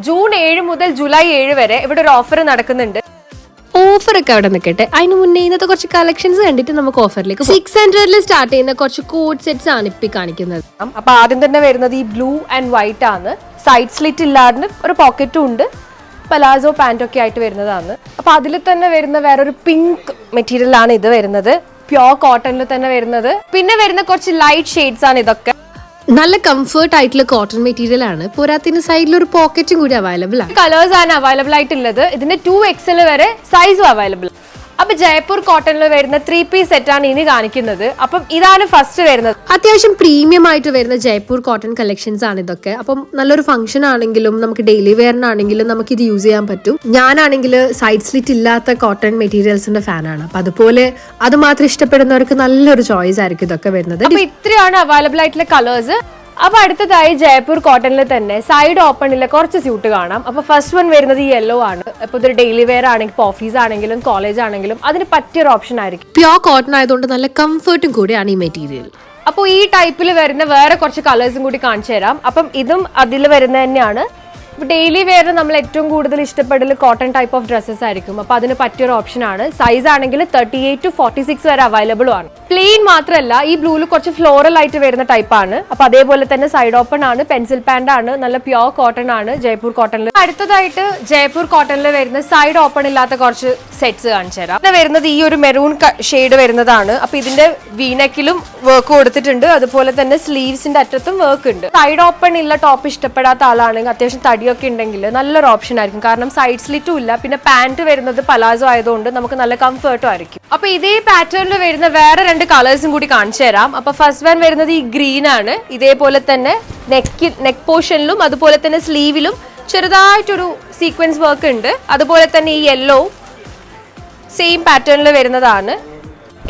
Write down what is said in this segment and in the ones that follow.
June 7 മുതൽ July 7 വരെ ഇവിടെ ഒരു ഓഫർ നടക്കുന്നുണ്ട്. ഓഫറൊക്കെ അവിടെ നിൽക്കട്ടെ, അതിന് മുന്നേ ഇന്നത്തെ കുറച്ച് കളക്ഷൻസ് കണ്ടിട്ട് നമുക്ക് ഓഫറിലേക്ക് 600 സ്റ്റാർട്ട് ചെയ്യുന്ന കുറച്ച് കോഡ് സെറ്റ്സ് ആണ് ഇപ്പൊ കാണിക്കുന്നത്. അപ്പൊ ആദ്യം തന്നെ വരുന്നത് ഈ ബ്ലൂ ആൻഡ് വൈറ്റ് ആണ്. സൈഡ് സ്ലിറ്റ് ഇല്ലാതെ ഒരു പോക്കറ്റും ഉണ്ട്. പലാസോ പാന്റ് ഒക്കെ ആയിട്ട് വരുന്നതാണ്. അപ്പൊ അതിൽ തന്നെ വരുന്ന വേറൊരു പിങ്ക് മെറ്റീരിയൽ ആണ് ഇത് വരുന്നത്. പ്യോർ കോട്ടണിൽ തന്നെ വരുന്നത്. പിന്നെ വരുന്ന കുറച്ച് ലൈറ്റ് ഷെയ്ഡ്സ് ആണ് ഇതൊക്കെ. നല്ല കംഫർട്ട് ആയിട്ടുള്ള കോട്ടൺ മെറ്റീരിയൽ ആണ്. പോരാത്തിന് സൈഡിൽ ഒരു പോക്കറ്റും കൂടി അവൈലബിൾ ആണ്. കളേഴ്സ് ആണ് അവൈലബിൾ ആയിട്ടുള്ളത്. ഇതിന്റെ 2XL വരെ സൈസും അവൈലബിൾ. അപ്പൊ ജയ്പൂർ കോട്ടണിൽ വരുന്ന 3 പീസ് സെറ്റ് ആണ് ഇനി കാണിക്കുന്നത്. അപ്പം ഇതാണ് ഫസ്റ്റ് വരുന്നത്. അത്യാവശ്യം പ്രീമിയം ആയിട്ട് വരുന്ന ജയ്പൂർ കോട്ടൺ കളക്ഷൻസ് ആണ് ഇതൊക്കെ. അപ്പം നല്ലൊരു ഫംഗ്ഷൻ ആണെങ്കിലും നമുക്ക് ഡെയിലി വെയറിനാണെങ്കിലും നമുക്ക് ഇത് യൂസ് ചെയ്യാൻ പറ്റും. ഞാനാണെങ്കിൽ സൈഡ് സ്ലിറ്റ് ഇല്ലാത്ത കോട്ടൺ മെറ്റീരിയൽസിന്റെ ഫാനാണ്. അപ്പൊ അതുപോലെ അത് മാത്രം ഇഷ്ടപ്പെടുന്നവർക്ക് നല്ലൊരു ചോയ്സ് ആയിരിക്കും ഇതൊക്കെ വരുന്നത്. അപ്പൊ ഇത്രയാണ് അവൈലബിൾ ആയിട്ടുള്ള കളേഴ്സ്. അപ്പൊ അടുത്തതായി ജയ്പൂർ കോട്ടണിൽ തന്നെ സൈഡ് ഓപ്പണിലെ കുറച്ച് സ്യൂട്ട് കാണാം. അപ്പൊ ഫസ്റ്റ് വൺ വരുന്നത് ഈ യെല്ലോ ആണ്. ഇപ്പൊ ഇതൊരു ഡെയിലി വെയർ ആണെങ്കിൽ ഓഫീസ് ആണെങ്കിലും കോളേജ് ആണെങ്കിലും അതിന് പറ്റിയൊരു ഓപ്ഷൻ ആയിരിക്കും. പ്യോർ കോട്ടൺ ആയതുകൊണ്ട് നല്ല കംഫർട്ടും കൂടിയാണ് ഈ മെറ്റീരിയൽ. അപ്പോൾ ഈ ടൈപ്പിൽ വരുന്ന വേറെ കുറച്ച് കളേഴ്സും കൂടി കാണിച്ചു തരാം. അപ്പം ഇതും അതിൽ വരുന്ന തന്നെയാണ്. ഡെയിലി വെയർ നമ്മൾ ഏറ്റവും കൂടുതൽ ഇഷ്ടപ്പെടൽ കോട്ടൺ ടൈപ്പ് ഓഫ് ഡ്രസ്സസ് ആയിരിക്കും. അപ്പൊ അതിന് പറ്റിയൊരു ഓപ്ഷൻ ആണ്. സൈസ് ആണെങ്കിൽ 38 to 46 വരെ അവൈലബിളും ആണ്. പ്ലെയിൻ മാത്രമല്ല, ഈ ബ്ലൂവിൽ കുറച്ച് ഫ്ലോറൽ ആയിട്ട് വരുന്ന ടൈപ്പ് ആണ്. അപ്പൊ അതേപോലെ തന്നെ സൈഡ് ഓപ്പൺ ആണ്, പെൻസിൽ പാന്റ് ആണ്, നല്ല പ്യോർ കോട്ടൺ ആണ് ജയ്പൂർ കോട്ടണിൽ. അടുത്തതായിട്ട് ജയ്പൂർ കോട്ടണിൽ വരുന്ന സൈഡ് ഓപ്പൺ ഇല്ലാത്ത കുറച്ച് സെറ്റ്സ് കാണിച്ചു തരാം. ഇത് വരുന്നത് ഈ ഒരു മെറൂൺ ഷെയ്ഡ് വരുന്നതാണ്. അപ്പൊ ഇതിന്റെ വീനെക്കിലും വർക്ക് കൊടുത്തിട്ടുണ്ട്. അതുപോലെ തന്നെ സ്ലീവ്സിന്റെ അറ്റത്തും വർക്ക് ഉണ്ട്. സൈഡ് ഓപ്പൺ ഇല്ല ടോപ്പ് ഇഷ്ടപ്പെടാത്ത ആളാണെങ്കിൽ അത്യാവശ്യം തടിയൊക്കെ ഉണ്ടെങ്കിൽ നല്ലൊരു ഓപ്ഷൻ ആയിരിക്കും. കാരണം സൈഡ് സ്ലിറ്റും ഇല്ല. പിന്നെ പാന്റ് വരുന്നത് പലാസോ ആയതുകൊണ്ട് നമുക്ക് നല്ല കംഫർട്ടും ആയിരിക്കും. അപ്പൊ ഇതേ പാറ്റേണിൽ വരുന്ന വേറെ 2 കളേഴ്സും കൂടി കാണിച്ചു തരാം. അപ്പൊ ഫസ്റ്റ് വൺ വരുന്നത് ഈ ഗ്രീൻ ആണ്. ഇതേപോലെ തന്നെ നെക്ക് പോർഷനിലും അതുപോലെ തന്നെ സ്ലീവിലും ചെറുതായിട്ടൊരു സീക്വൻസ് വർക്ക് ഉണ്ട്. അതുപോലെ തന്നെ ഈ യെല്ലോ സെയിം പാറ്റേണിൽ വരുന്നതാണ്.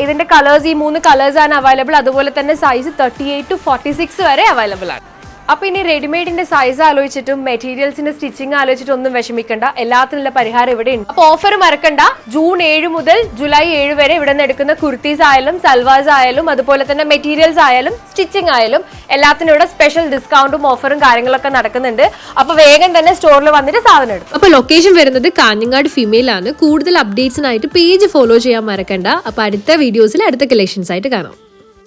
ഇതിന്റെ കളേഴ്സ് ഈ 3 കളേഴ്സ് ആണ് അവൈലബിൾ. അതുപോലെ തന്നെ സൈസ് 38 to 46 വരെ അവൈലബിൾ ആണ്. അപ്പൊ ഇനി റെഡിമെയ്ഡിന്റെ സൈസ് ആലോചിച്ചിട്ടും മെറ്റീരിയൽസിന്റെ സ്റ്റിച്ചിങ് ആലോചിച്ചിട്ടും ഒന്നും വിഷമിക്കണ്ട. എല്ലാത്തിനുള്ള പരിഹാരം ഇവിടെ ഉണ്ട്. അപ്പൊ ഓഫർ മറക്കണ്ട. ജൂൺ 7 മുതൽ ജൂലൈ 7 വരെ ഇവിടെ നിന്ന് എടുക്കുന്ന കുർത്തീസ് ആയാലും സൽവാസ് ആയാലും അതുപോലെ തന്നെ മെറ്റീരിയൽസ് ആയാലും സ്റ്റിച്ചിങ് ആയാലും എല്ലാത്തിനും ഇവിടെ സ്പെഷ്യൽ ഡിസ്കൗണ്ടും ഓഫറും കാര്യങ്ങളൊക്കെ നടക്കുന്നുണ്ട്. അപ്പൊ വേഗം തന്നെ സ്റ്റോറിൽ വന്നിട്ട് സാധനം എടുക്കും. അപ്പൊ ലൊക്കേഷൻ വരുന്നത് കാഞ്ഞങ്ങാട് ഫീമെയിൽ ആണ്. കൂടുതൽ അപ്ഡേറ്റ്സിനായിട്ട് പേജ് ഫോളോ ചെയ്യാൻ മറക്കണ്ട. അപ്പൊ അടുത്ത വീഡിയോസിൽ അടുത്ത കളക്ഷൻസ് ആയിട്ട് കാണാം.